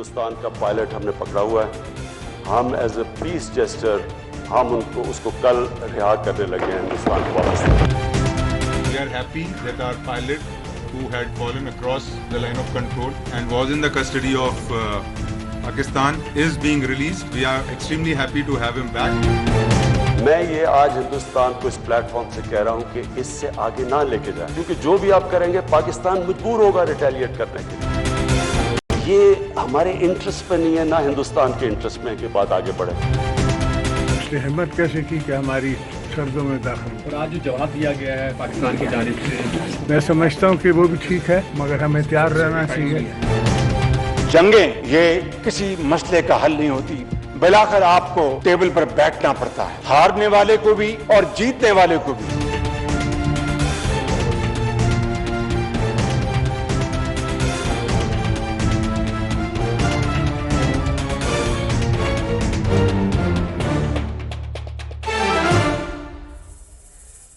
हिंदुस्तान का पायलट हमने पकड़ा हुआ है। हम एज ए पीस जेस्टर हम उसको कल रिहा करने लगे हैं हिंदुस्तान को वापस। We are happy that our pilot, who had fallen across the line of control and was in the custody of Pakistan, is being released. We are extremely happy to have him back. मैं ये आज हिंदुस्तान को इस platform से कह रहा हूँ कि इससे आगे ना लेके जाए, क्योंकि जो भी आप करेंगे पाकिस्तान मजबूर होगा रिटेलिएट करने के लिए। ये हमारे इंटरेस्ट पे नहीं है, ना हिंदुस्तान के इंटरेस्ट में कि बात आगे बढ़े। हिम्मत कैसे की कि हमारी सर्दों में दाखिल। और आज जो जवाब दिया गया है पाकिस्तान की जानिब से, मैं समझता हूँ कि वो भी ठीक है, मगर हमें तैयार रहना चाहिए। जंगें ये किसी मसले का हल नहीं होती, बिलाखिर आपको टेबल पर बैठना पड़ता है, हारने वाले को भी और जीतने वाले को भी।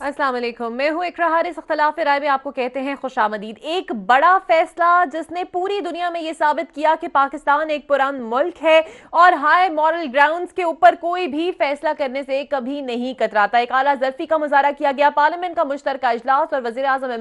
अस्सलाम वालेकुम, मैं हूं इकरा हारिस। इख्तिलाफ राय में आपको कहते हैं खुशामदीद। एक बड़ा फैसला जिसने पूरी दुनिया में यह साबित किया कि पाकिस्तान एक पुरान मुल्क है और हाई मॉरल ग्राउंड्स के ऊपर कोई भी फैसला करने से कभी नहीं कतराता। एक आला ज़र्फी का मुजाहरा किया गया, पार्लियामेंट का मुश्तरका इजलास, और वज़ीर आज़म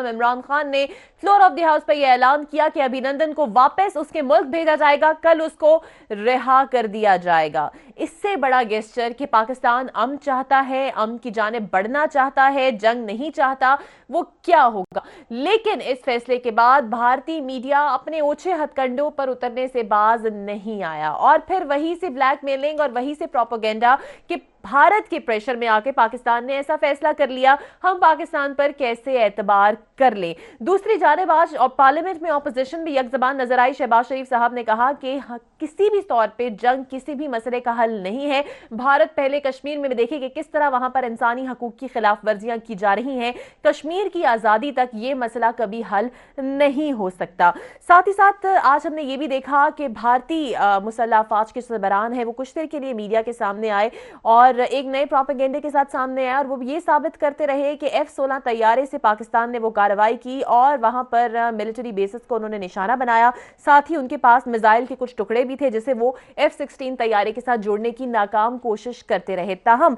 इमरान खान ने फ्लोर ऑफ द हाउस पर यह ऐलान किया कि अभिनंदन को वापस उसके मुल्क भेजा जाएगा, कल उसको रिहा कर दिया जाएगा। इससे बड़ा गेस्चर कि पाकिस्तान अमन चाहता है, अमन की जानिब बढ़ना चाहता है, जंग नहीं चाहता, वो क्या होगा। लेकिन इस फैसले के बाद भारतीय मीडिया अपने ओछे हथकंडों पर उतरने से बाज नहीं आया और फिर वहीं से ब्लैकमेलिंग और वहीं से प्रोपेगेंडा कि भारत के प्रेशर में आके पाकिस्तान ने ऐसा फैसला कर लिया, हम पाकिस्तान पर कैसे एतबार कर लें। दूसरी जानिब आज और पार्लियामेंट में ऑपोजिशन भी यकजबान नजर आई। शहबाज शरीफ साहब ने कहा कि किसी भी तौर पे जंग किसी भी मसले का हल नहीं है। भारत पहले कश्मीर में देखिए कि किस तरह वहां पर इंसानी हकूक की खिलाफ वर्जियां की जा रही हैं। कश्मीर की आजादी तक ये मसला कभी हल नहीं हो सकता। साथ ही साथ आज हमने ये भी देखा कि भारतीय मुसल्लह अफवाज के सरबरान है, वो कुछ देर के लिए मीडिया के सामने आए और एक नए प्रोपेगेंडे के साथ सामने आया और वो ये साबित करते रहे कि F-16 तैयारे से पाकिस्तान ने वो कार्रवाई की और वहां पर मिलिट्री बेसिस को उन्होंने निशाना बनाया। साथ ही उनके पास मिसाइल के कुछ टुकड़े भी थे जिसे वो F-16 तैयारे के साथ जोड़ने की नाकाम कोशिश करते रहे। ताहम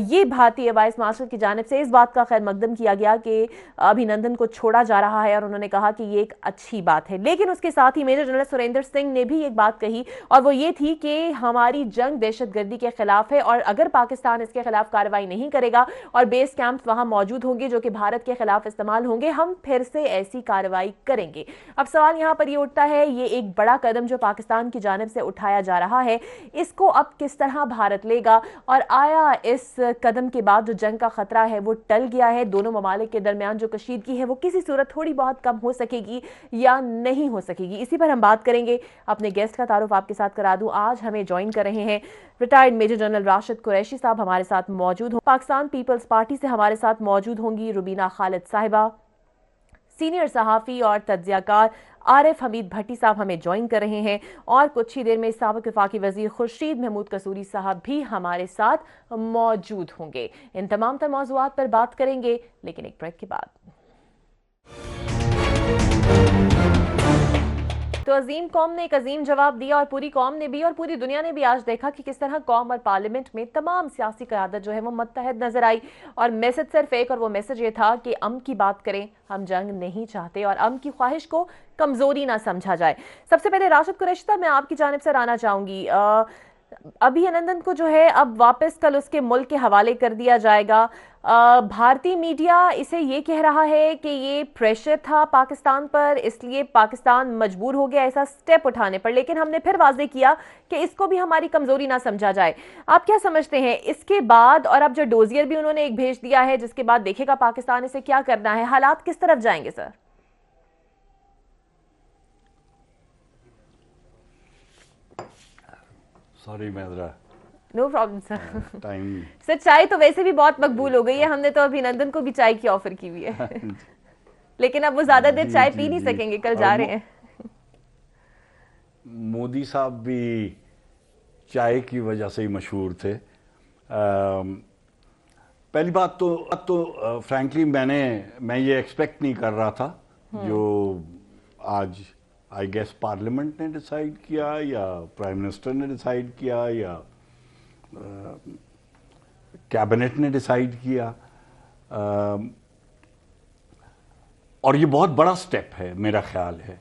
ये भारतीय वाइस मार्शल की जानिब से इस बात का खैर मकदम किया गया कि अभिनंदन को छोड़ा जा रहा है और उन्होंने कहा कि ये एक अच्छी बात है। लेकिन उसके साथ ही मेजर जनरल सुरेंद्र सिंह ने भी एक बात कही और वो ये थी कि हमारी जंग दहशतगर्दी के खिलाफ है और अगर पाकिस्तान इसके खिलाफ कार्रवाई नहीं करेगा और बेस कैंप्स वहां मौजूद होंगे जो कि भारत के खिलाफ इस्तेमाल होंगे, हम फिर से ऐसी कार्रवाई करेंगे। अब सवाल यहां पर ये उठता है, ये एक बड़ा कदम जो पाकिस्तान की जानिब से उठाया जा रहा है, इसको अब किस तरह भारत लेगा और आया इस कदम के बाद जो जंग का खतरा है वो टल गया है, दोनों ममालिक के दरमियान जो कशीदगी है वो किसी सूरत थोड़ी बहुत कम हो सकेगी या नहीं हो सकेगी। इसी पर हम बात करेंगे। अपने गेस्ट का तारुफ आपके साथ करा दूं। आज हमें ज्वाइन कर रहे हैं retired major general Rashid Qureshi साहब हमारे साथ मौजूद हो। पाकिस्तान पीपल्स पार्टी से हमारे साथ मौजूद होंगी रुबीना खालिद साहिबा। सीनियर सहाफ़ी और तज्ज़ियाकार आरिफ हमीद भट्टी साहब हमें ज्वाइन कर रहे हैं और कुछ ही देर में साबिक़ वफ़ाक़ी वज़ीर खुर्शीद महमूद कसूरी साहब भी हमारे साथ मौजूद होंगे। इन तमाम तर मौज़ूआत पर बात करेंगे, लेकिन एक ब्रेक के बाद। तो अजीम कौम ने एक अजीम जवाब दिया और पूरी कौम ने भी और पूरी दुनिया ने भी आज देखा कि किस तरह कौम और पार्लियामेंट में तमाम सियासी क़यादत जो है वो मुत्तहद नजर आई और मैसेज सिर्फ एक, और वो मैसेज ये था कि अमन की बात करें, हम जंग नहीं चाहते और अमन की ख्वाहिश को कमजोरी ना समझा जाए। सबसे पहले राशिद कुरैशी साहब, मैं आपकी जानिब से आना चाहूंगी। अभिनंदन को जो है अब वापस कल उसके मुल्क के हवाले कर दिया जाएगा। भारतीय मीडिया इसे ये कह रहा है कि ये प्रेशर था पाकिस्तान पर, इसलिए पाकिस्तान मजबूर हो गया ऐसा स्टेप उठाने पर, लेकिन हमने फिर वाज़ेह किया कि इसको भी हमारी कमजोरी ना समझा जाए। आप क्या समझते हैं इसके बाद? और अब जो डोजियर भी उन्होंने एक भेज दिया है जिसके बाद देखेगा पाकिस्तान इसे क्या करना है, हालात किस तरफ जाएंगे सर? सॉरी मैदरा, no problem sir. Time sir चाय तो वैसे भी बहुत मकबूल हो गई है, हमने तो अभिनंदन को भी चाय की ऑफर की हुई है लेकिन अब वो ज्यादा देर चाय पी नहीं सकेंगे, कल जा रहे हैं। मोदी साहब भी चाय की वजह से ही मशहूर थे। पहली बात तो फ्रैंकली मैं ये एक्सपेक्ट नहीं कर रहा था जो आज आई गेस पार्लियामेंट ने डिसाइड किया या प्राइम मिनिस्टर ने डिसाइड किया या कैबिनेट ने डिसाइड किया। और ये बहुत बड़ा स्टेप है मेरा ख्याल है।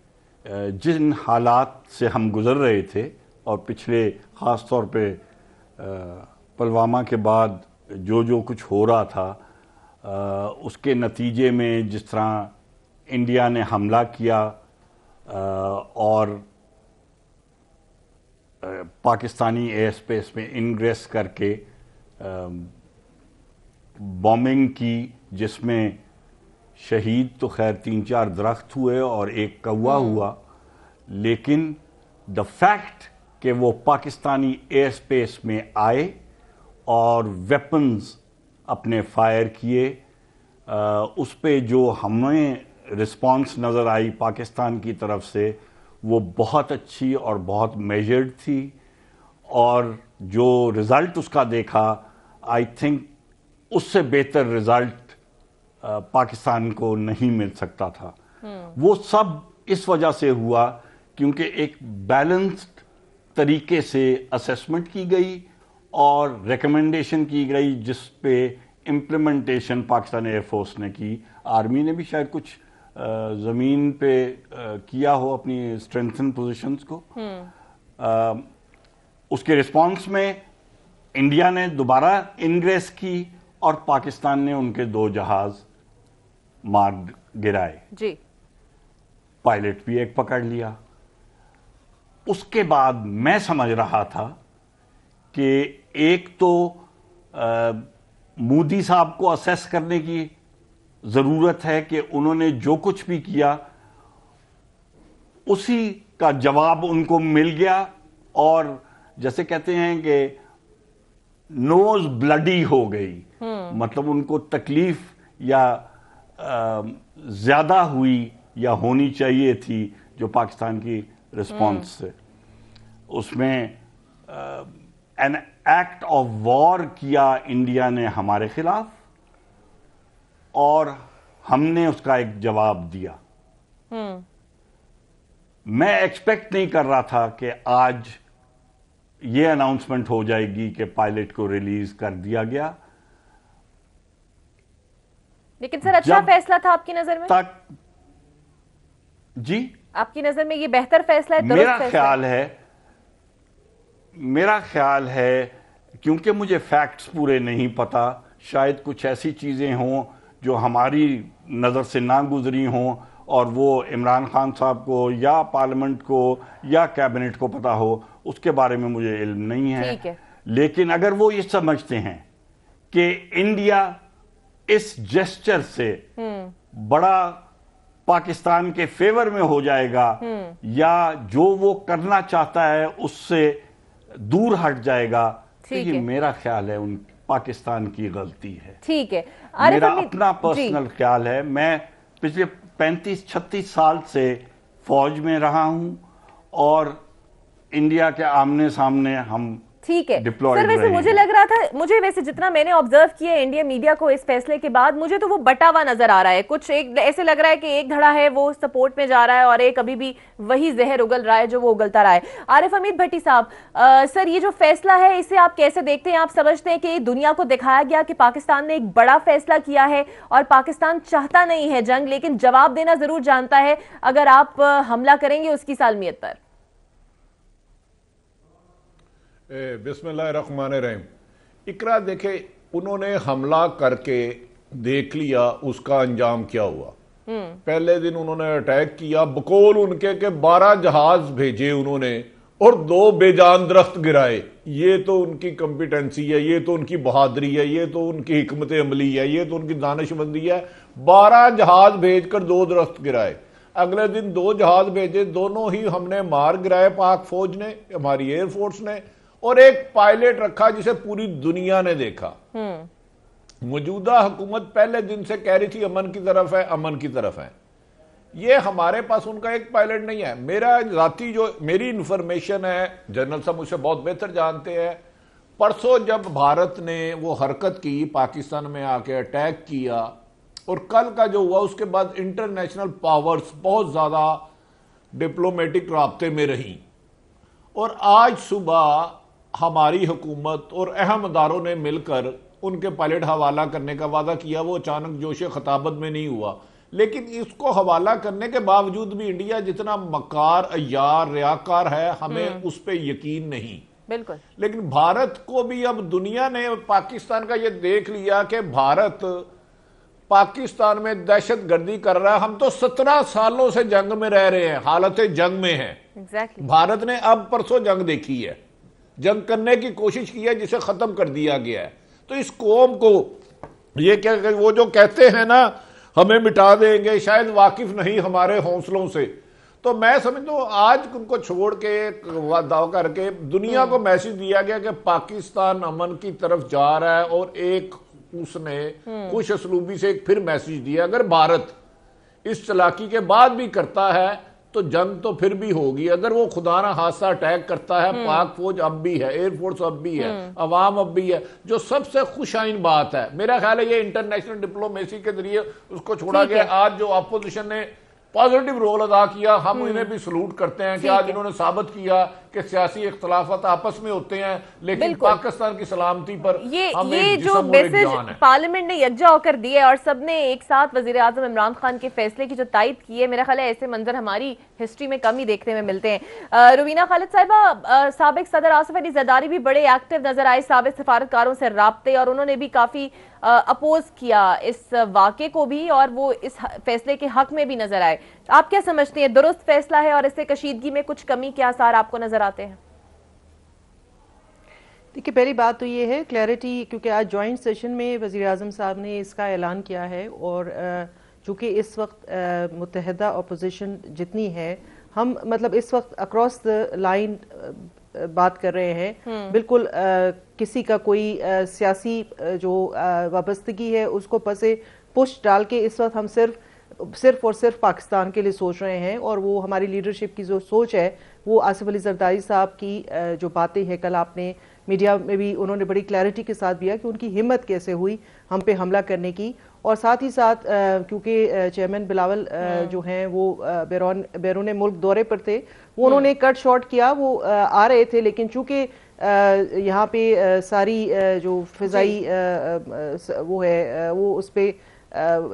जिन हालात से हम गुजर रहे थे और पिछले ख़ास तौर पे पुलवामा के बाद जो कुछ हो रहा था, उसके नतीजे में जिस तरह इंडिया ने हमला किया और पाकिस्तानी एयर स्पेस में इनग्रेस करके बॉम्बिंग की, जिसमें शहीद तो खैर 3-4 दरख्त हुए और एक कौवा हुआ, लेकिन द फैक्ट कि वो पाकिस्तानी एयर स्पेस में आए और वेपन्स अपने फायर किए, उस पे जो हमें रिस्पांस नज़र आई पाकिस्तान की तरफ से, वो बहुत अच्छी और बहुत मेजर्ड थी। और जो रिज़ल्ट उसका देखा, आई थिंक उससे बेहतर रिज़ल्ट पाकिस्तान को नहीं मिल सकता था। वो सब इस वजह से हुआ क्योंकि एक बैलेंस्ड तरीके से असेसमेंट की गई और रिकमेंडेशन की गई, जिस पे इम्प्लीमेंटेशन पाकिस्तान एयरफोर्स ने की। आर्मी ने भी शायद कुछ ज़मीन पे किया हो अपनी स्ट्रेंथन पोजीशंस को। उसके रिस्पांस में इंडिया ने दोबारा इनग्रेस की और पाकिस्तान ने उनके 2 जहाज मार गिराए जी। पायलट भी एक पकड़ लिया। उसके बाद मैं समझ रहा था कि एक तो मोदी साहब को असेस करने की ज़रूरत है कि उन्होंने जो कुछ भी किया उसी का जवाब उनको मिल गया, और जैसे कहते हैं कि नोज ब्लडी हो गई, मतलब उनको तकलीफ या ज़्यादा हुई या होनी चाहिए थी जो पाकिस्तान की रिस्पॉन्स से। उसमें एन एक्ट ऑफ वॉर किया इंडिया ने हमारे खिलाफ और हमने उसका एक जवाब दिया। मैं एक्सपेक्ट नहीं कर रहा था कि आज ये अनाउंसमेंट हो जाएगी कि पायलट को रिलीज कर दिया गया। लेकिन सर अच्छा फैसला था आपकी नजर में? जी, आपकी नजर में ये बेहतर फैसला है? मेरा ख्याल है क्योंकि मुझे फैक्ट्स पूरे नहीं पता, शायद कुछ ऐसी चीजें हों जो हमारी नजर से ना गुजरी हों और वो इमरान खान साहब को या पार्लियामेंट को या कैबिनेट को पता हो, उसके बारे में मुझे इल्म नहीं है। लेकिन अगर वो ये समझते हैं कि इंडिया इस जेस्चर से बड़ा पाकिस्तान के फेवर में हो जाएगा या जो वो करना चाहता है उससे दूर हट जाएगा, तो ये मेरा ख्याल है उन पाकिस्तान की गलती है। ठीक है, मेरा अपना पर्सनल ख्याल है। मैं पिछले 35-36 साल से फौज में रहा हूं और इंडिया के आमने सामने हम ठीक है सर। वैसे मुझे लग रहा था, मुझे वैसे जितना मैंने ऑब्जर्व किया इंडिया मीडिया को इस फैसले के बाद, मुझे तो वो बटा हुआ नजर आ रहा है। कुछ एक ऐसे लग रहा है कि एक धड़ा है वो सपोर्ट में जा रहा है और एक अभी भी वही जहर उगल रहा है जो वो उगलता रहा है। आरिफ हमीद भट्टी साहब, सर ये जो फैसला है इसे आप कैसे देखते हैं? आप समझते हैं कि दुनिया को दिखाया गया कि पाकिस्तान ने एक बड़ा फैसला किया है और पाकिस्तान चाहता नहीं है जंग, लेकिन जवाब देना जरूर जानता है अगर आप हमला करेंगे उसकी सालमियत पर? बिस्मिल्लाहिर्रहमानिर्रहीम। इकरा देखे, उन्होंने हमला करके देख लिया उसका अंजाम क्या हुआ। पहले दिन उन्होंने अटैक किया, बकौल उनके के 12 जहाज भेजे उन्होंने और 2 बेजान दरख्त गिराए। ये तो उनकी कॉम्पिटेंसी है, ये तो उनकी बहादुरी है, ये तो उनकी हिकमत अमली है, ये तो उनकी दानिशमंदी है। 12 जहाज भेजकर 2 दरख्त गिराए। अगले दिन 2 जहाज भेजे, दोनों ही हमने मार गिराए, पाक फौज ने, हमारी एयरफोर्स ने, और एक पायलट रखा जिसे पूरी दुनिया ने देखा। मौजूदा हुकूमत पहले दिन से कह रही थी अमन की तरफ है, अमन की तरफ है। ये हमारे पास उनका एक पायलट नहीं है। मेरा जाती जो मेरी इंफॉर्मेशन है, जनरल साहब मुझसे बहुत बेहतर जानते हैं, परसों जब भारत ने वो हरकत की, पाकिस्तान में आके अटैक किया, और कल का जो हुआ उसके बाद इंटरनेशनल पावर्स बहुत ज्यादा डिप्लोमेटिक राब्ते में रही और आज सुबह हमारी हुकूमत और अहम अदारों ने मिलकर उनके पायलट हवाला करने का वादा किया। वो अचानक जोश खताबत में नहीं हुआ, लेकिन इसको हवाला करने के बावजूद भी इंडिया जितना मकार, अय्यार, रियाकार है, हमें उस पर यकीन नहीं। बिल्कुल। लेकिन भारत को भी अब दुनिया ने पाकिस्तान का ये देख लिया कि भारत पाकिस्तान में दहशत गर्दी कर रहा है। हम तो 17 सालों से जंग में रह रहे हैं, हालत जंग में है। Exactly. भारत ने अब परसों जंग देखी है, जंग करने की कोशिश की है, जिसे खत्म कर दिया गया है। तो इस कौम को ये क्या, वो जो कहते हैं ना हमें मिटा देंगे, शायद वाकिफ नहीं हमारे हौसलों से। तो मैं समझता हूं आज उनको छोड़ के दावा करके दुनिया को मैसेज दिया गया कि पाकिस्तान अमन की तरफ जा रहा है और एक उसने खुश असलूबी से एक फिर मैसेज दिया, अगर भारत इस चालाकी के बाद भी करता है तो जंग तो फिर भी होगी। अगर वो खुदा ना हादसा अटैक करता है, पाक फौज अब भी है, एयरफोर्स अब भी है, अवाम अब भी है। जो सबसे खुशाइन बात है, मेरा ख्याल है ये इंटरनेशनल डिप्लोमेसी के जरिए उसको छोड़ा गया। आज जो अपोजिशन ने पॉजिटिव रोल अदा किया, हम इन्हें भी सलूट करते हैं कि आज इन्होंने साबित किया कि सियासी इख्तलाफात आपस में होते हैं, लेकिन पाकिस्तान की सलामती पर ये जो मैसेज पार्लियामेंट ने यकजा होकर दिया है और सबने एक साथ वजीर आजम इमरान खान के फैसले की जो तायद की है, मेरा ख्याल है ऐसे मंजर हमारी हिस्ट्री में कम ही देखने में मिलते हैं। रुबीना खालिद साहिबा, साबिक सदर आसिफ अली जरदारी भी बड़े एक्टिव नजर आए साबिक सफारतकारों से राब्ते, और उन्होंने भी काफी अपोज किया इस वाक़े को भी, और वो इस फैसले के हक में भी नजर आए। आप क्या समझते हैं, दुरुस्त फैसला है और इससे कशीदगी में कुछ कमी के आसार आपको नजर आते हैं? देखिए, पहली बात तो ये है क्लैरिटी, क्योंकि आज जॉइंट सेशन में वज़ीर आज़म साहब ने इसका ऐलान किया है, और चूँकि इस वक्त मुत्तहिदा अपोजिशन जितनी है, हम मतलब इस वक्त अक्रॉस द लाइन बात कर रहे हैं, बिल्कुल किसी का कोई सियासी जो वाबस्तगी है उसको पसे पुश डाल के इस वक्त हम सिर्फ और सिर्फ पाकिस्तान के लिए सोच रहे हैं। और वो हमारी लीडरशिप की जो सोच है वो आसिफ अली जरदारी साहब की जो बातें हैं, कल आपने मीडिया में भी उन्होंने बड़ी क्लैरिटी के साथ दिया कि उनकी हिम्मत कैसे हुई हम पे हमला करने की। और साथ ही साथ क्योंकि चेयरमैन बिलावल जो हैं वो बैरून मुल्क दौरे पर थे, वो उन्होंने कट शॉर्ट किया, वो आ रहे थे, लेकिन चूंकि यहाँ पे सारी जो फिजाई वो है वो उस पर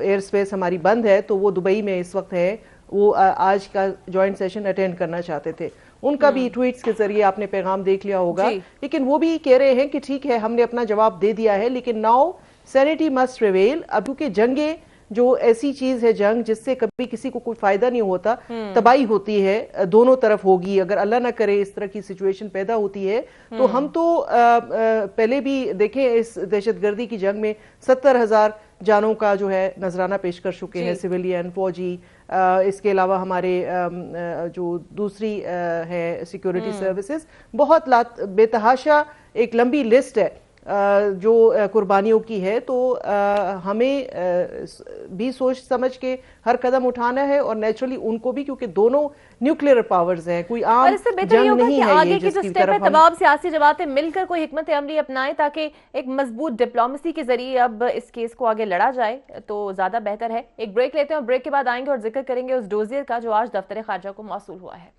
एयर स्पेस हमारी बंद है, तो वो दुबई में इस वक्त है। वो आज का जॉइंट सेशन अटेंड करना चाहते थे। उनका भी ट्वीट्स के जरिए आपने पैगाम देख लिया होगा, लेकिन वो भी कह रहे हैं कि ठीक है हमने अपना जवाब दे दिया है, लेकिन नाउ सैनिटी मस्ट प्रिवेल। अब क्योंकि जंगे जो ऐसी चीज है, जंग जिससे कभी किसी को कोई फायदा नहीं होता, तबाही होती है, दोनों तरफ होगी। अगर अल्लाह ना करे इस तरह की सिचुएशन पैदा होती है, तो हम तो पहले भी देखें इस दहशतगर्दी की जंग में 70,000 जानों का जो है नजराना पेश कर चुके हैं, सिविलियन, फौजी, इसके अलावा हमारे जो दूसरी है सिक्योरिटी सर्विसेज, बहुत बेतहाशा एक लंबी लिस्ट है जो कुर्बानियों की है। तो हमें भी सोच समझ के हर कदम उठाना है, और नेचुरली उनको भी, क्योंकि दोनों न्यूक्लियर पावर्स हैं, कोई आम जंग नहीं है। आगे की जो स्टेप है, तमाम सियासी जमातें मिलकर कोई हिकमत अमली अपनाएं ताकि एक मजबूत डिप्लोमेसी के जरिए अब इस केस को आगे लड़ा जाए, तो ज्यादा बेहतर है। एक ब्रेक लेते हैं और ब्रेक के बाद आएंगे और जिक्र करेंगे उस डोजियर का जो आज दफ्तर खारजा को मौसूल हुआ है।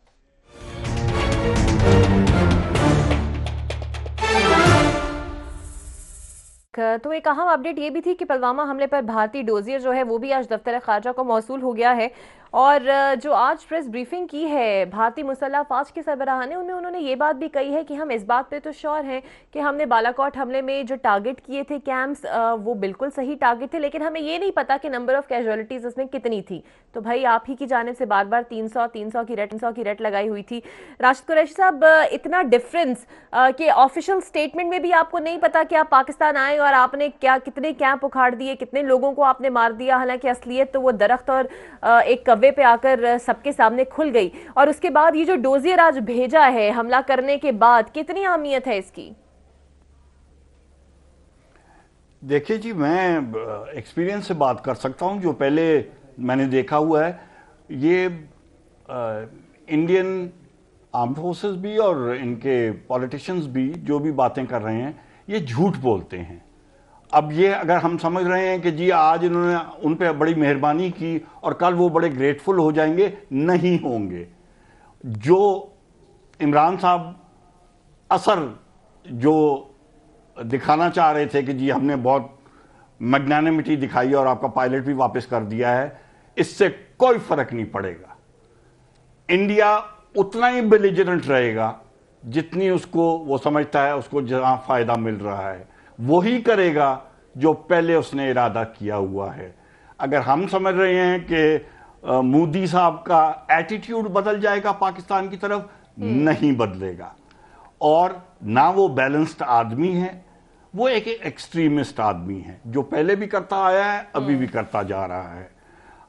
तो एक अहम अपडेट ये भी थी कि पुलवामा हमले पर भारतीय डोजियर जो है वो भी आज दफ्तर खारजा को मौसूल हो गया है। और जो आज प्रेस ब्रीफिंग की है भारतीय मुसल्लह फ़ौज के सरबराह ने, उन्होंने ये बात भी कही है कि हम इस बात पे तो श्योर हैं कि हमने बालाकोट हमले में जो टारगेट किए थे कैंप्स, वो बिल्कुल सही टारगेट थे, लेकिन हमें ये नहीं पता कि नंबर ऑफ कैजुअलिटीज उसमें कितनी थी। तो भाई आप ही की जानिब से बार बार 300 की रेट लगाई हुई थी। राशिद कुरैशी साहब, इतना डिफरेंस कि ऑफिशियल स्टेटमेंट में भी आपको नहीं पता कि आप पाकिस्तान आए और आपने कितने कैंप उखाड़ दिए, कितने लोगों को आपने मार दिया, हालांकि असलियत तो वो दरख्त और एक कव्वे पे आकर सबके सामने खुल गई। और उसके बाद ये जो डोजियर आज भेजा है हमला करने के बाद, कितनी अहमियत है इसकी? देखिए जी, मैं एक्सपीरियंस से बात कर सकता हूं, जो पहले मैंने देखा हुआ है। ये इंडियन आर्म फोर्सेस भी और इनके पॉलिटिशियंस भी जो भी बातें कर रहे हैं, ये झूठ बोलते हैं। अब ये अगर हम समझ रहे हैं कि जी आज इन्होंने उन पे बड़ी मेहरबानी की और कल वो बड़े ग्रेटफुल हो जाएंगे, नहीं होंगे। जो इमरान साहब असर जो दिखाना चाह रहे थे कि जी हमने बहुत मैग्नानिमिटी दिखाई और आपका पायलट भी वापस कर दिया है, इससे कोई फर्क नहीं पड़ेगा। इंडिया उतना ही बेलिजरेंट रहेगा जितनी उसको वो समझता है उसको जहां फायदा मिल रहा है वही करेगा जो पहले उसने इरादा किया हुआ है। अगर हम समझ रहे हैं कि मोदी साहब का एटीट्यूड बदल जाएगा पाकिस्तान की तरफ, नहीं बदलेगा। और ना वो बैलेंस्ड आदमी है, वो एक एक्सट्रीमिस्ट आदमी है जो पहले भी करता आया है, अभी भी करता जा रहा है।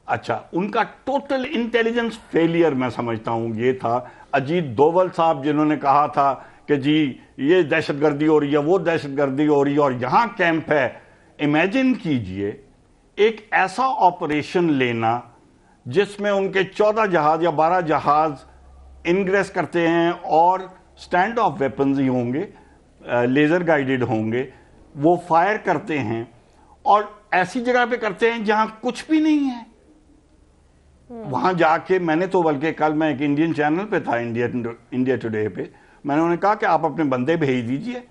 अच्छा, उनका टोटल इंटेलिजेंस फेलियर मैं समझता हूं ये था। अजीत डोवल साहब जिन्होंने कहा था कि जी ये दहशतगर्दी हो रही है, वो दहशतगर्दी हो रही है और यहां कैंप है। इमेजिन कीजिए एक ऐसा ऑपरेशन लेना जिसमें उनके 14 जहाज या 12 जहाज इनग्रेस करते हैं और स्टैंड ऑफ वेपन्स ही होंगे, लेजर गाइडेड होंगे, वो फायर करते हैं और ऐसी जगह पे करते हैं जहां कुछ भी नहीं है। वहां जाके मैंने तो बल्कि कल मैं एक इंडियन चैनल पे था, इंडिया टुडे पे, मैंने उन्हें कहा कि आप अपने बंदे भेज दीजिए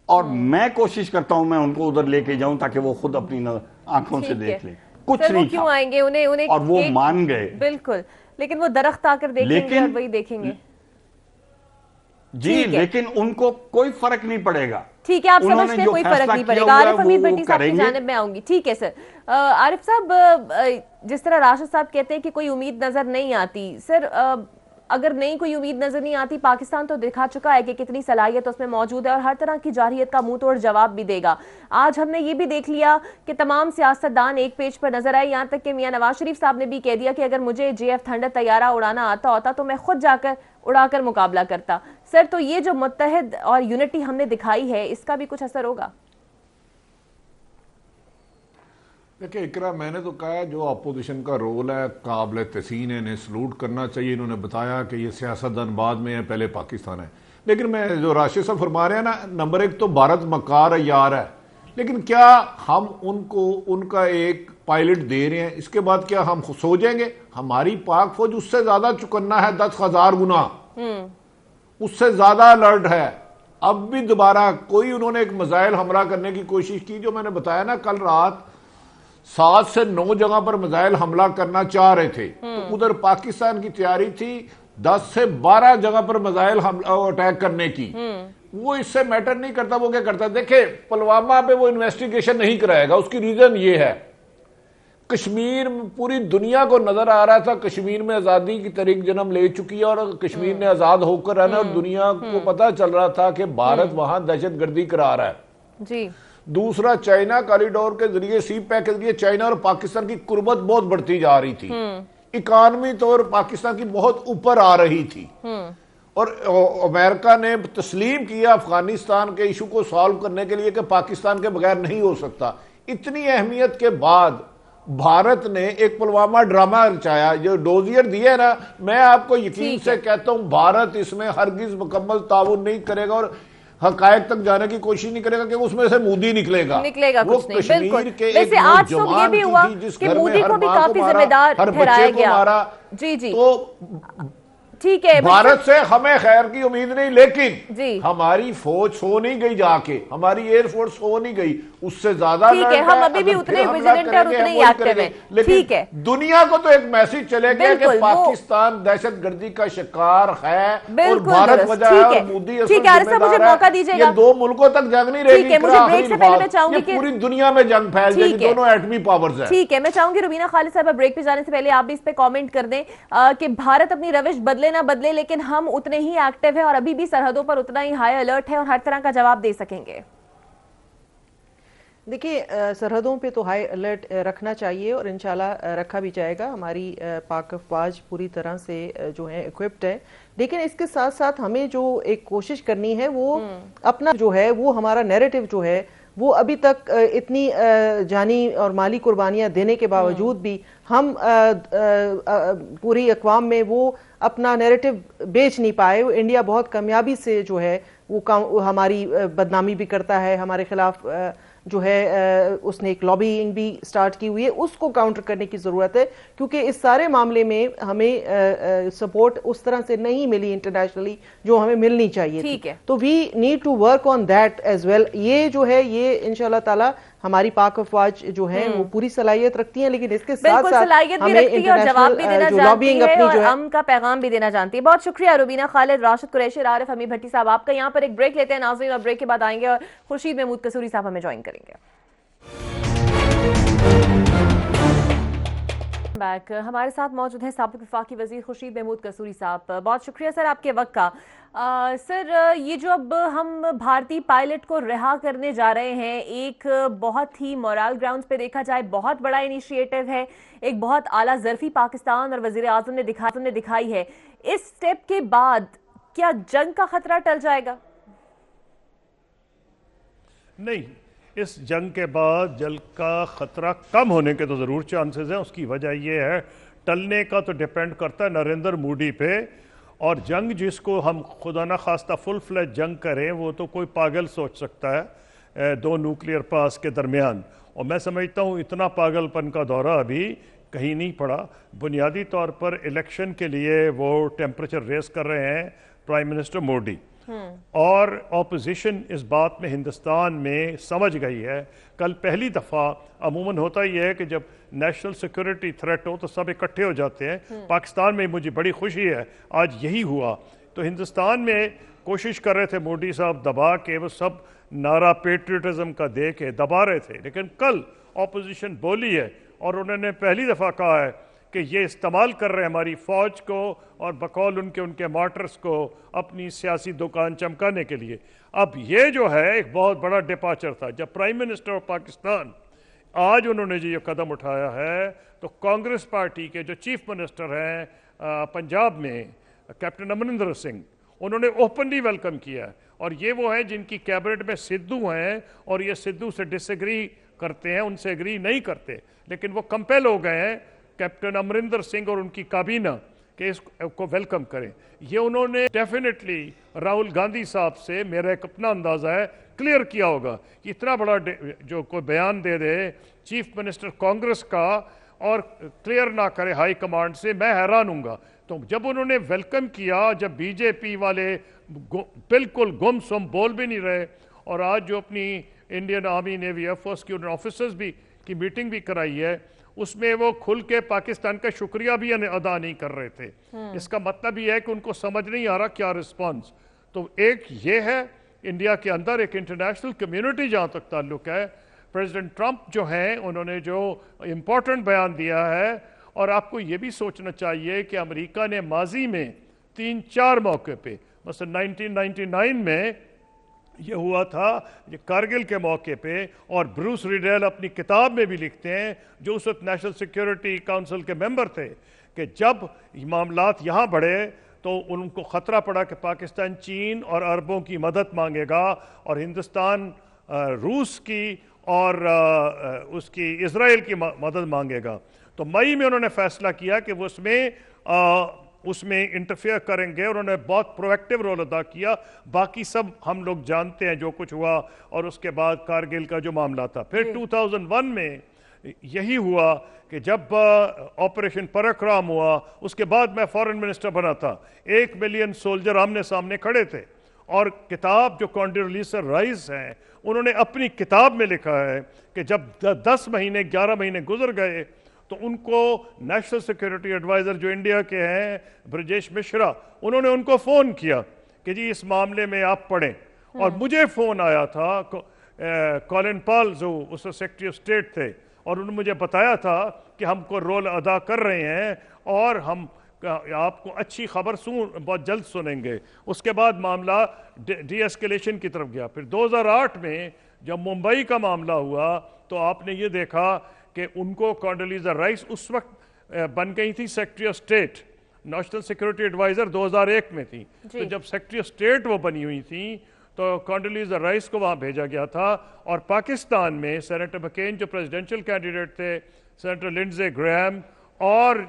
और मैं कोशिश करता हूं मैं उनको उधर लेके जाऊं ताकि वो खुद अपनी आंखों से देख ले। कुछ नहीं क्यों आएंगे उन्हें और वो मान गए। बिल्कुल, लेकिन वो दरख्त आकर देखेंगे और वही देखेंगे जी, लेकिन उनको कोई फर्क नहीं पड़ेगा। ठीक है, आप समझते हैं कोई फर्क नहीं पड़ेगा। आरिफ हमीद भट्टी साहब की जानिब में आऊंगी। ठीक है सर। आरिफ साहब, जिस तरह राशिद साहब कहते हैं कि कोई उम्मीद नजर नहीं आती, सर अगर नहीं कोई उम्मीद नजर नहीं आती, पाकिस्तान तो दिखा चुका है कि कितनी सलाहियत उसमें मौजूद है और हर तरह की जारहियत का मुंह तोड़ जवाब भी देगा। आज हमने ये भी देख लिया कि तमाम सियासतदान एक पेज पर नजर आए, यहाँ तक कि मियां नवाज शरीफ साहब ने भी कह दिया कि अगर मुझे JF थंडर तैयारा उड़ाना आता होता तो मैं खुद जाकर उड़ाकर मुकाबला करता। सर, तो ये जो मुत्तहिद और यूनिटी हमने दिखाई है, इसका भी कुछ असर होगा? देखिए इकरा, मैंने तो कहा जो अपोजिशन का रोल है काबिल तहसीन है, इन्हें सलूट करना चाहिए। इन्होंने बताया कि ये सियासतदान बाद में है, पहले पाकिस्तान है। लेकिन मैं जो राशिद साहब फरमा रहे हैं ना, नंबर एक तो भारत मकार है, यार है, लेकिन क्या हम उनको उनका एक पायलट दे रहे हैं? इसके बाद क्या हम सो जाएंगे? हमारी पाक फौज उससे ज्यादा चुकन्ना है, 10,000 गुना उससे ज्यादा अलर्ट है। अब भी दोबारा कोई उन्होंने एक मिसाइल हमला करने की कोशिश की, जो मैंने बताया ना कल रात 7 से 9 जगह पर मिसाइल हमला करना चाह रहे थे, तो उधर पाकिस्तान की तैयारी थी 10 से 12 जगह पर मिसाइल अटैक करने की। वो इससे मैटर नहीं करता, वो क्या करता। देखे पुलवामा पे वो इन्वेस्टिगेशन नहीं कराएगा, उसकी रीजन ये है कश्मीर पूरी दुनिया को नजर आ रहा था कश्मीर में आजादी की तारीख जन्म ले चुकी है और कश्मीर ने आजाद होकर रहना, और दुनिया को पता चल रहा था कि भारत वहां दहशतगर्दी करा रहा है जी। दूसरा, चाइना कॉरिडोर के जरिए, सी पैक के जरिए चाइना और पाकिस्तान की कुर्बत बहुत बढ़ती जा रही थी, इकानमी तौर पाकिस्तान की बहुत ऊपर आ रही थी, और अमेरिका ने तस्लीम किया अफगानिस्तान के इशू को सॉल्व करने के लिए कि पाकिस्तान के बगैर नहीं हो सकता। इतनी अहमियत के बाद भारत ने एक पुलवामा ड्रामा रचाया, जो डोजियर दिया ना, मैं आपको यकीन से कहता हूं भारत इसमें हरगिज मुकम्मल ताउन नहीं करेगा और हकायक तक जाने की कोशिश नहीं करेगा कि उसमें से मोदी निकलेगा वो कुछ नहीं। बिल्कुल। के वैसे आज तो ये भी हुआ कि मोदी को भी काफी जिम्मेदार ठहराया गया। जी जी, तो ठीक है, भारत से हमें खैर की उम्मीद नहीं, लेकिन जी हमारी फौज सो नहीं गई, जाके हमारी एयरफोर्स सो नहीं गई, उससे ज्यादा ठीक है, हम अभी भी उतने विजिलेंट और उतने ही एक्टिव हैं। ठीक है, दुनिया को तो एक मैसेज चलेगा कि पाकिस्तान दहशतगर्दी का शिकार है और भारत वजह है और मोदी ठीक है। मुझे मौका दीजिएगा, ये 2 मुल्कों तक जंग नहीं रहेगी, मुझे ब्रेक से पहले मैं चाहूंगी कि पूरी दुनिया में जंग फैल जाएगी, दोनों एटमी पावर्स हैं। ठीक है, मैं चाहूंगी रुबीना खालिद साहब ब्रेक पे जाने से पहले आप भी इस पे कमेंट कर दें कि भारत अपनी रविश बदले ना बदले, लेकिन हम उतने ही एक्टिव हैं और अभी भी सरहदों पर उतना ही हाई अलर्ट है और हर तरह का जवाब दे सकेंगे। देखिए, सरहदों पे तो हाई अलर्ट रखना चाहिए और इंशाल्लाह रखा भी जाएगा। हमारी पाक अफवाज पूरी तरह से जो है इक्विप्ड है, लेकिन इसके साथ साथ हमें जो एक कोशिश करनी है वो अपना जो है वो हमारा नैरेटिव जो है वो अभी तक इतनी जानी और माली कुर्बानियां देने के बावजूद भी हम पूरी अक़वाम में वो अपना नैरेटिव बेच नहीं पाए। इंडिया बहुत कामयाबी से जो है वो हमारी बदनामी भी करता है, हमारे खिलाफ जो है उसने एक लॉबिंग भी स्टार्ट की हुई है, उसको काउंटर करने की ज़रूरत है, क्योंकि इस सारे मामले में हमें सपोर्ट उस तरह से नहीं मिली इंटरनेशनली जो हमें मिलनी चाहिए ठीक थी। है। तो we need to work on that as well. ये जो है ये इंशाल्लाह ताला हमारी पाक अफवाज जो है वो पूरी सलाहियत रखती हैं, लेकिन इसके साथ बिल्कुल साथ सलाहियत भी हमें रखती है और जवाब भी देना जानती लॉबिंग है अपनी और जो है अमन का पैगाम भी देना जानती है। बहुत शुक्रिया रुबीना खालिद, राशिद कुरैशी, आरिफ हमीद भट्टी साहब आपका। यहाँ पर एक ब्रेक लेते हैं नाज़रीन, और ब्रेक के बाद आएंगे और खुर्शीद महमूद कसूरी साहब हमें ज्वाइन करेंगे। बैक हमारे साथ मौजूद हैं साबिक वफाकी वजीर खुर्शीद महमूद कसूरी साहब। बहुत शुक्रिया सर आपके वक्त का। सर ये जो अब हम भारतीय पायलट को रिहा करने जा रहे हैं, एक बहुत ही मोरल ग्राउंड्स पे देखा जाए बहुत बड़ा इनिशिएटिव है, एक बहुत आला ज़र्फी पाकिस्तान और वजीर आज़म ने दिखाई है। इस स्टेप के बाद क्या जंग का खतरा टल जाएगा? नहीं, इस जंग के बाद जंग का खतरा कम होने के तो ज़रूर चांसेस हैं। उसकी वजह यह है, टलने का तो डिपेंड करता है नरेंद्र मोदी पे, और जंग जिसको हम खुदा न खास्ता फुल फ्लैज जंग करें वो तो कोई पागल सोच सकता है दो न्यूक्लियर पास के दरमियान। और मैं समझता हूँ इतना पागलपन का दौरा अभी कहीं नहीं पड़ा। बुनियादी तौर पर इलेक्शन के लिए वो टेम्परेचर रेस कर रहे हैं प्राइम मिनिस्टर मोदी, और ऑपोजिशन इस बात में हिंदुस्तान में समझ गई है। कल पहली दफ़ा, अमूमन होता ही है कि जब नेशनल सिक्योरिटी थ्रेट हो तो सब इकट्ठे हो जाते हैं। पाकिस्तान में मुझे बड़ी खुशी है आज यही हुआ। तो हिंदुस्तान में कोशिश कर रहे थे मोदी साहब दबा के, वो सब नारा पेट्रियटिज्म का दे के दबा रहे थे, लेकिन कल ऑपोजिशन बोली है और उन्होंने पहली दफ़ा कहा है कि ये इस्तेमाल कर रहे हैं हमारी फ़ौज को और बकौल उनके मार्टर्स को अपनी सियासी दुकान चमकाने के लिए। अब ये जो है एक बहुत बड़ा डिपार्चर था। जब प्राइम मिनिस्टर ऑफ पाकिस्तान आज उन्होंने जो ये कदम उठाया है, तो कांग्रेस पार्टी के जो चीफ मिनिस्टर हैं पंजाब में कैप्टन अमरिंदर सिंह, उन्होंने ओपनली वेलकम किया है। और ये वो हैं जिनकी कैबिनेट में सिद्धू हैं, और ये सिद्धू से डिसएग्री करते हैं, उनसे एग्री नहीं करते, लेकिन वो कंपेल हो गए हैं कैप्टन अमरिंदर सिंह और उनकी काबीना के इसको वेलकम करें। ये उन्होंने डेफिनेटली राहुल गांधी साहब से, मेरा एक अपना अंदाज़ा है, क्लियर किया होगा कि इतना बड़ा जो कोई बयान दे दे चीफ मिनिस्टर कांग्रेस का और क्लियर ना करे हाई कमांड से, मैं हैरान हूँगा। तो जब उन्होंने वेलकम किया, जब बीजेपी वाले बिल्कुल गुमसुम बोल भी नहीं रहे, और आज जो अपनी इंडियन आर्मी नेवी एयरफोर्स की उन्होंने ऑफिसर्स भी की मीटिंग भी कराई है, उसमें वो खुल के पाकिस्तान का शुक्रिया भी अदा नहीं कर रहे थे। इसका मतलब ये है कि उनको समझ नहीं आ रहा क्या रिस्पॉन्स। तो एक ये है इंडिया के अंदर, एक इंटरनेशनल कम्युनिटी जहाँ तक ताल्लुक है, प्रेसिडेंट ट्रंप जो हैं उन्होंने जो इम्पोर्टेंट बयान दिया है, और आपको ये भी सोचना चाहिए कि अमेरिका ने माजी में 3-4 मौके पे, मसलन 1999 में ये हुआ था, ये कारगिल के मौके पे, और ब्रूस रिडेल अपनी किताब में भी लिखते हैं, जो उस वक्त नेशनल सिक्योरिटी काउंसिल के मेंबर थे, कि जब मामलात यहाँ बढ़े तो उनको ख़तरा पड़ा कि पाकिस्तान चीन और अरबों की मदद मांगेगा और हिंदुस्तान रूस की और उसकी इजराइल की मदद मांगेगा। तो मई में उन्होंने फैसला किया कि वो उसमें इंटरफेयर करेंगे। उन्होंने बहुत प्रोएक्टिव रोल अदा किया। बाकी सब हम लोग जानते हैं जो कुछ हुआ, और उसके बाद कारगिल का जो मामला था। फिर 2001 में यही हुआ कि जब ऑपरेशन पराक्रम हुआ, उसके बाद मैं फॉरेन मिनिस्टर बना था। 1 मिलियन सोल्जर आमने सामने खड़े थे, और किताब जो कॉन्डोलीज़ा राइस हैं उन्होंने अपनी किताब में लिखा है कि जब 10 महीने 11 महीने गुजर गए तो उनको नेशनल सिक्योरिटी एडवाइज़र जो इंडिया के हैं ब्रजेश मिश्रा, उन्होंने उनको फ़ोन किया कि जी इस मामले में आप पढ़ें। और मुझे फ़ोन आया था कॉलिन पॉल जो उस सेक्रेटरी ऑफ स्टेट थे, और उन्होंने मुझे बताया था कि हमको रोल अदा कर रहे हैं और हम आपको अच्छी खबर बहुत जल्द सुनेंगे। उसके बाद मामला डी एस्केलेशन की तरफ गया। फिर 2008 में जब मुंबई का मामला हुआ तो आपने ये देखा कि उनको कॉन्डोलीज़ा राइस उस वक्त बन गई थी secretary of state, national security adviser 2001 में थी। तो जब सेक्रेटरी ऑफ स्टेट वो बनी हुई थी तो कॉन्डोलीज़ा राइस को वहाँ भेजा गया था। और पाकिस्तान में सेनेटर मकेन जो प्रेसिडेंशियल कैंडिडेट थे, सेनेटर लिंडजे ग्रैहम और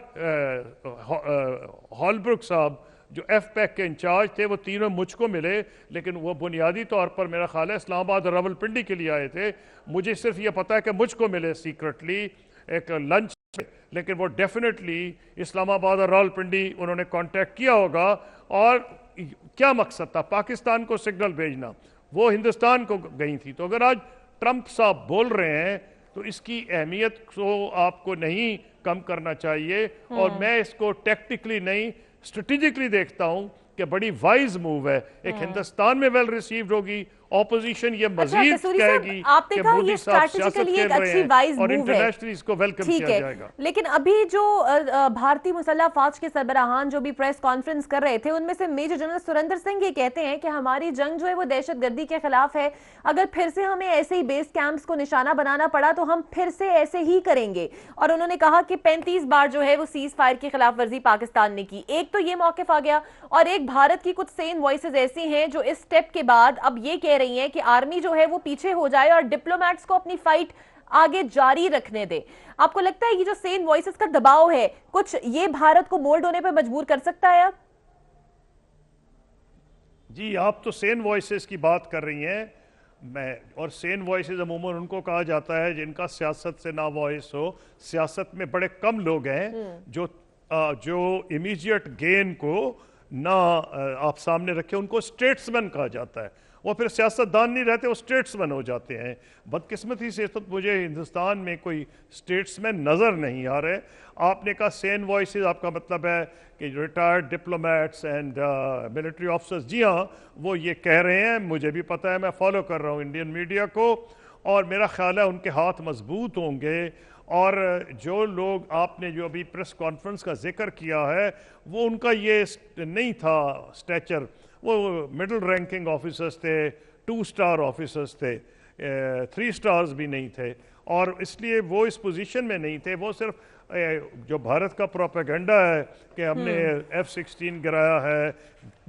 हॉलब्रुक साहब जो FPAC के इंचार्ज थे वो तीनों मुझको मिले, लेकिन वो बुनियादी तौर पर मेरा ख्याल है इस्लामाबाद और रावलपिंडी के लिए आए थे। मुझे सिर्फ ये पता है कि मुझको मिले सीक्रेटली एक लंच, लेकिन वो डेफिनेटली इस्लामाबाद और रावलपिंडी उन्होंने कांटेक्ट किया होगा। और क्या मकसद था? पाकिस्तान को सिग्नल भेजना, वो हिंदुस्तान को गई थी। तो अगर आज ट्रंप साहब बोल रहे हैं तो इसकी अहमियत को आपको नहीं कम करना चाहिए। और मैं इसको टेक्निकली नहीं, स्ट्रेटेजिकली देखता हूं कि बड़ी वाइज मूव है। एक हिंदुस्तान में वेल रिसीव्ड होगी, ऑपोजिशन ये मजीद कहेगी आपने कि कहा मोदी ये साहब स्ट्रैटेजिकली सियासत एक खेल रहे अच्छी हैं वाइज और मूव है, इंटरनेशनली इसको वेलकम ठीक किया है। जाएगा। लेकिन अभी जो भारतीय मुसल्लह फौज के सरबराहान जो भी प्रेस कॉन्फ्रेंस कर रहे थे, उनमें से मेजर जनरल सुरेंद्र सिंह ये कहते हैं कि हमारी जंग जो है वो दहशतगर्दी के खिलाफ है। अगर फिर से हमें ऐसे ही बेस कैंप्स को निशाना बनाना पड़ा तो हम फिर से ऐसे ही करेंगे। और उन्होंने कहा कि 35 बार जो है वो सीज फायर की खिलाफ वर्जी पाकिस्तान ने की। एक तो ये मौकिफ आ गया, और एक भारत की कुछ सेन वॉइसेस ऐसी हैं जो इस स्टेप के बाद अब ये कह रही हैं कि आर्मी जो है वो पीछे हो जाए और डिप्लोमेट्स को अपनी फाइट आगे जारी रखने दे। आपको लगता है ये जो सेन वॉइसेस का दबाव है कुछ ये भारत को मोल्ड होने पर मजबूर कर सकता है? अब जी, आप तो सेन वॉइसेस की बात कर रही हैं। मैं और सेन वॉइसेस अमूमन उनको कहा जाता है जिनका सियासत से ना वॉइस हो। सियासत में बड़े कम लोग हैं जो इमीडिएट गेन को ना आप सामने रखे, उनको स्टेट्समैन कहा जाता है। वो फिर सियासतदान नहीं रहते, वो स्टेट्समैन हो जाते हैं। बदकिस्मती से तो मुझे हिंदुस्तान में कोई स्टेट्समैन नज़र नहीं आ रहे। आपने कहा सेन वॉइसेस, आपका मतलब है कि retired diplomats and military officers. जी हाँ, वो ये कह रहे हैं, मुझे भी पता है, मैं फॉलो कर रहा हूँ इंडियन मीडिया को, और मेरा ख्याल है उनके हाथ मजबूत होंगे। और जो लोग आपने जो अभी प्रेस कॉन्फ्रेंस का जिक्र किया है वो उनका ये नहीं था स्टैचर, वो मिडिल रैंकिंग ऑफिसर्स थे, 2 स्टार ऑफिसर्स थे, 3 स्टार्स भी नहीं थे, और इसलिए वो इस पोजीशन में नहीं थे। वो सिर्फ जो भारत का प्रोपेगेंडा है कि हमने F-16 गिराया है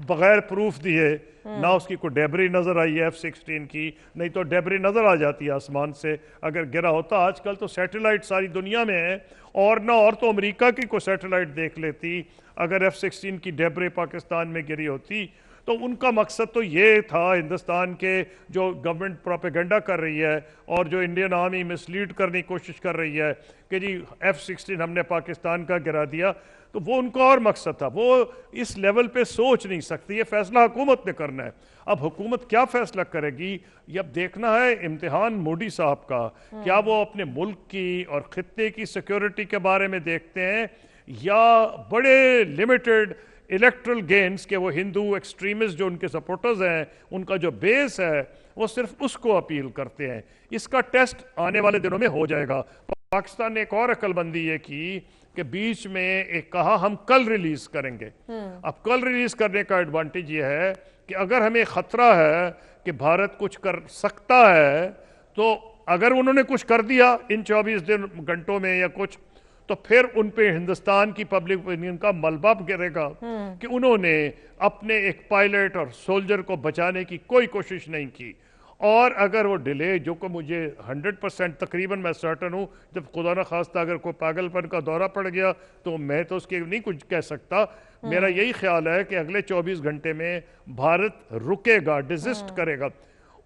बगैर प्रूफ दिए, ना उसकी कोई डेबरी नज़र आई है F-16 की, नहीं तो डेबरी नज़र आ जाती है आसमान से अगर गिरा होता। आजकल तो सैटेलाइट सारी दुनिया में है, और ना और तो अमेरिका की कोई सैटेलाइट देख लेती अगर F-16 की डेबरी पाकिस्तान में गिरी होती। तो उनका मकसद तो ये था, हिंदुस्तान के जो गवर्नमेंट प्रोपेगेंडा कर रही है और जो इंडियन आर्मी मिसलीड करने की कोशिश कर रही है कि जी F-16 हमने पाकिस्तान का गिरा दिया, तो वो उनका और मकसद था। वो इस लेवल पे सोच नहीं सकती, ये फैसला हुकूमत ने करना है। अब हुकूमत क्या फैसला करेगी ये अब देखना है। इम्तिहान मोदी साहब का, क्या वो अपने मुल्क की और खित्ते की सिक्योरिटी के बारे में देखते हैं, या बड़े लिमिटेड इलेक्ट्रल गेन्स के वो हिंदू एक्सट्रीमिस्ट जो उनके सपोर्टर्स हैं उनका जो बेस है वो सिर्फ उसको अपील करते हैं। इसका टेस्ट आने वाले दिनों में हो जाएगा। पाकिस्तान ने एक और अकलबंदी ये की कि बीच में एक कहा हम कल रिलीज करेंगे। अब कल रिलीज करने का एडवांटेज ये है कि अगर हमें खतरा है कि भारत कुछ कर सकता है, तो अगर उन्होंने कुछ कर दिया इन 24 घंटों में या कुछ, तो फिर उन पे हिंदुस्तान की पब्लिक ओपिनियन का मलबा गिरेगा कि उन्होंने अपने एक पायलट और सोल्जर को बचाने की कोई कोशिश नहीं की। और अगर वो डिले, जो को मुझे 100% तकरीबन मैं सर्टन हूँ, जब खुदा न खास्ता अगर कोई पागलपन का दौरा पड़ गया तो मैं तो उसके नहीं कुछ कह सकता। मेरा यही ख्याल है कि अगले 24 घंटे में भारत रुकेगा, डिजिस्ट करेगा।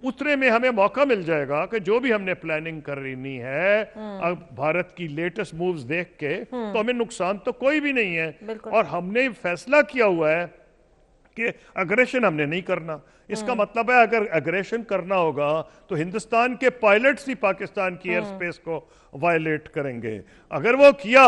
उतने में हमें मौका मिल जाएगा कि जो भी हमने प्लानिंग करनी है, अब भारत की लेटेस्ट मूव्स देख के, तो हमें नुकसान तो कोई भी नहीं है। और हमने फैसला किया हुआ है कि अग्रेशन हमने नहीं करना। इसका मतलब है अगर अग्रेशन करना होगा तो हिंदुस्तान के पायलट्स ही पाकिस्तान की एयर स्पेस को वायलेट करेंगे। अगर वो किया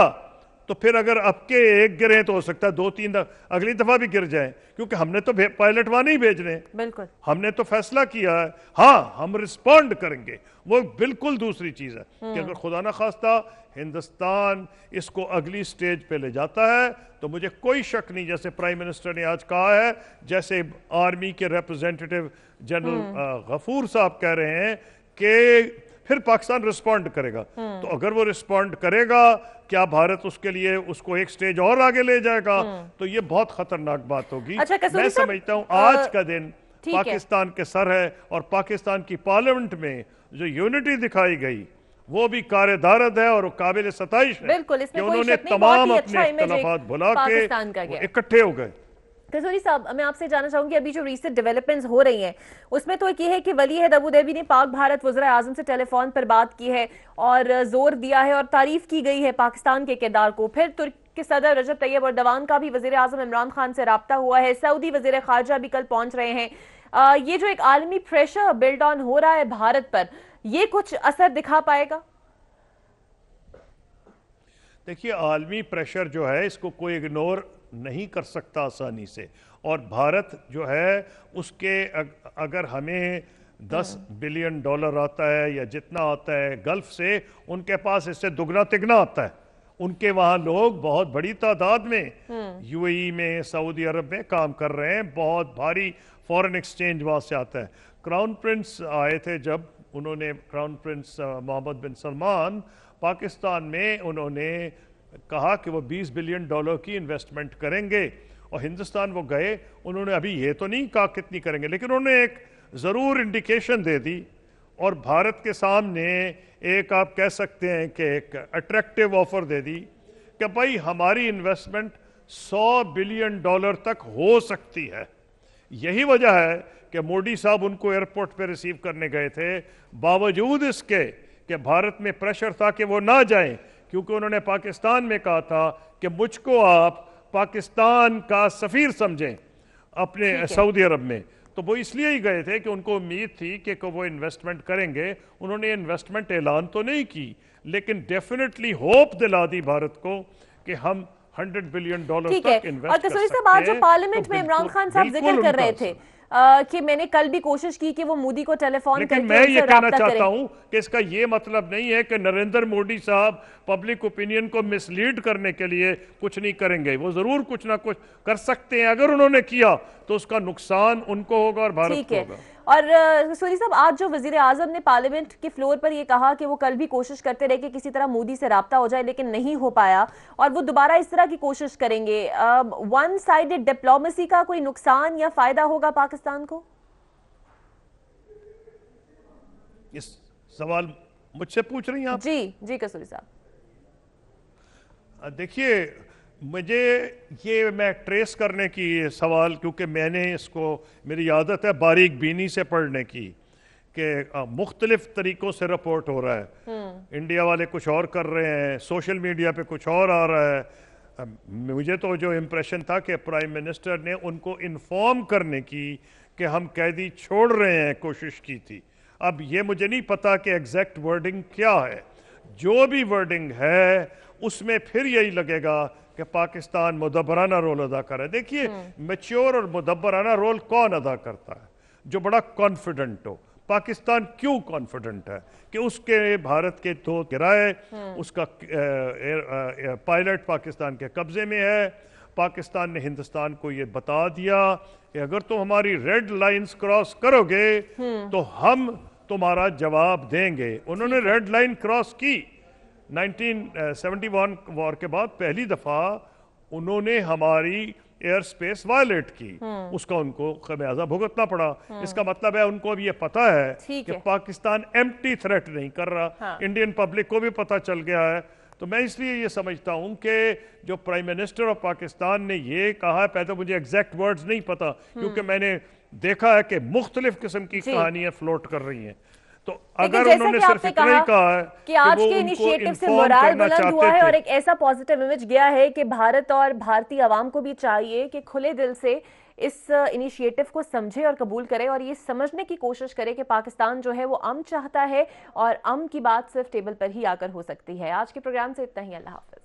तो फिर अगर आपके एक गिरे तो हो सकता है 2-3 अगली दफा भी गिर जाए, क्योंकि हमने तो पायलट वहां नहीं भेजने। बिल्कुल, हमने तो फैसला किया है। हाँ, हम रिस्पॉन्ड करेंगे, वो बिल्कुल दूसरी चीज है कि अगर खुदा ना खास्ता हिंदुस्तान इसको अगली स्टेज पे ले जाता है तो मुझे कोई शक नहीं, जैसे प्राइम मिनिस्टर ने आज कहा है, जैसे आर्मी के रिप्रेजेंटेटिव जनरल गफूर साहब कह रहे हैं कि फिर पाकिस्तान रिस्पॉन्ड करेगा। तो अगर वो रिस्पॉन्ड करेगा, क्या भारत उसके लिए उसको एक स्टेज और आगे ले जाएगा, तो ये बहुत खतरनाक बात होगी। मैं समझता हूँ आज का दिन पाकिस्तान के सर है, और पाकिस्तान की पार्लियामेंट में जो यूनिटी दिखाई गई वो भी कारेदारद है और काबिल सताइश है कि उन्होंने तमाम अपने इख्तिलाफात भुला के इकट्ठे हो गए। कसूरी साहब, मैं आपसे जानना चाहूंगी अभी जो रीसेंट डेवलपमेंट्स हो रही हैं उसमें तो एक ये है कि वली अहद अबू धाबी ने पाक भारत वज़ीर आज़म से टेलीफोन पर बात की है और जोर दिया है और तारीफ की गई है पाकिस्तान के किरदार को। फिर तुर्क के सदर रजब तैयब एर्दोगान का भी वज़ीर आज़म इमरान खान से राब्ता हुआ है। सऊदी वज़ीर ख़ारजा भी कल पहुंच रहे हैं। ये जो एक आलमी प्रेशर बिल्ड ऑन हो रहा है भारत पर, ये कुछ असर दिखा पाएगा? देखिए, आलमी प्रेशर जो है इसको कोई इग्नोर नहीं कर सकता आसानी से, और भारत जो है उसके अगर हमें 10 बिलियन डॉलर आता है या जितना आता है गल्फ से, उनके पास इससे दुगना तिगना आता है। उनके वहाँ लोग बहुत बड़ी तादाद में यूएई में, सऊदी अरब में काम कर रहे हैं, बहुत भारी फॉरेन एक्सचेंज वहाँ से आता है। क्राउन प्रिंस आए थे, जब उन्होंने क्राउन प्रिंस मोहम्मद बिन सलमान पाकिस्तान में उन्होंने कहा कि वो 20 बिलियन डॉलर की इन्वेस्टमेंट करेंगे, और हिंदुस्तान वो गए, उन्होंने अभी ये तो नहीं कहा कितनी करेंगे, लेकिन उन्होंने एक ज़रूर इंडिकेशन दे दी, और भारत के सामने एक आप कह सकते हैं कि एक अट्रैक्टिव ऑफर दे दी कि भाई हमारी इन्वेस्टमेंट 100 बिलियन डॉलर तक हो सकती है। यही वजह है कि मोदी साहब उनको एयरपोर्ट पे रिसीव करने गए थे, बावजूद इसके कि भारत में प्रेशर था कि वो ना जाएं, क्योंकि उन्होंने पाकिस्तान में कहा था कि मुझको आप पाकिस्तान का सफीर समझें अपने सऊदी अरब में। तो वो इसलिए ही गए थे कि उनको उम्मीद थी कि वो इन्वेस्टमेंट करेंगे। उन्होंने इन्वेस्टमेंट ऐलान तो नहीं की, लेकिन डेफिनेटली होप दिला दी भारत को कि हम 100 बिलियन डॉलर तक इन्वेस्ट कर सकते हैं। आज जो पार्लियामेंट में इमरान खान साहब जिक्र कर रहे थे कि मैंने कल भी कोशिश की कि वो मोदी को टेलीफोन करके मैं ये कहना चाहता हूं कि इसका ये मतलब नहीं है कि नरेंद्र मोदी साहब पब्लिक ओपिनियन को मिसलीड करने के लिए कुछ नहीं करेंगे। वो जरूर कुछ ना कुछ कर सकते हैं, अगर उन्होंने किया तो उसका नुकसान उनको होगा और भारत को होगा। और सूरी साहब, आज जो वजीर आजम ने पार्लियामेंट के फ्लोर पर ये कहा कि वो कल भी कोशिश करते रहे कि किसी तरह मोदी से राब्ता हो जाए, लेकिन नहीं हो पाया, और वो दोबारा इस तरह की कोशिश करेंगे। वन साइडेड डिप्लोमेसी का कोई नुकसान या फायदा होगा पाकिस्तान को? इस सवाल मुझसे पूछ रही हैं आप? जी जी कसूरी साहब, देखिए, मुझे ये मैं ट्रेस करने की सवाल, क्योंकि मैंने इसको, मेरी आदत है बारीक बीनी से पढ़ने की, कि मुख्तलिफ तरीकों से रिपोर्ट हो रहा है। इंडिया वाले कुछ और कर रहे हैं, सोशल मीडिया पे कुछ और आ रहा है। मुझे तो जो इम्प्रेशन था कि प्राइम मिनिस्टर ने उनको इन्फॉर्म करने की कि हम कैदी छोड़ रहे हैं कोशिश की थी। अब ये मुझे नहीं पता कि एग्जैक्ट वर्डिंग क्या है। जो भी वर्डिंग है उसमें फिर यही लगेगा कि पाकिस्तान मुदब्बराना रोल अदा कर रहा है। देखिए, मैच्योर और मुदब्बराना रोल कौन अदा करता है? जो बड़ा कॉन्फिडेंट हो। पाकिस्तान क्यों कॉन्फिडेंट है कि उसके भारत के दो गिराए, उसका पायलट पाकिस्तान के कब्जे में है। पाकिस्तान ने हिंदुस्तान को ये बता दिया कि अगर तुम हमारी रेड लाइंस क्रॉस करोगे तो हम तुम्हारा जवाब देंगे। उन्होंने रेड लाइन क्रॉस की 1971 वॉर के बाद पहली दफा उन्होंने हमारी एयर स्पेस वायलेट की, उसका उनको खमियाजा भुगतना पड़ा। इसका मतलब है उनको भी ये पता है कि पाकिस्तान एम्प्टी थ्रेट नहीं कर रहा। इंडियन पब्लिक को भी पता चल गया है। तो मैं इसलिए ये समझता हूं कि जो प्राइम मिनिस्टर ऑफ पाकिस्तान ने ये कहा है, पहले तो मुझे एग्जैक्ट वर्ड्स नहीं पता, क्योंकि मैंने देखा है कि मुख्तलिफ किस्म की कहानियां फ्लोट कर रही हैं। तो अगर उन्होंने सिर्फ इतना ही कहा है कि आज के इनिशिएटिव से मोराल बुलंद हुआ है और एक ऐसा पॉजिटिव इमेज गया है कि भारत और भारतीय आवाम को भी चाहिए कि खुले दिल से इस इनिशिएटिव को समझे और कबूल करे, और ये समझने की कोशिश करे कि पाकिस्तान जो है वो अमन चाहता है, और अमन की बात सिर्फ टेबल पर ही आकर हो सकती है। आज के प्रोग्राम से इतना ही। अल्लाह हाफ़िज़।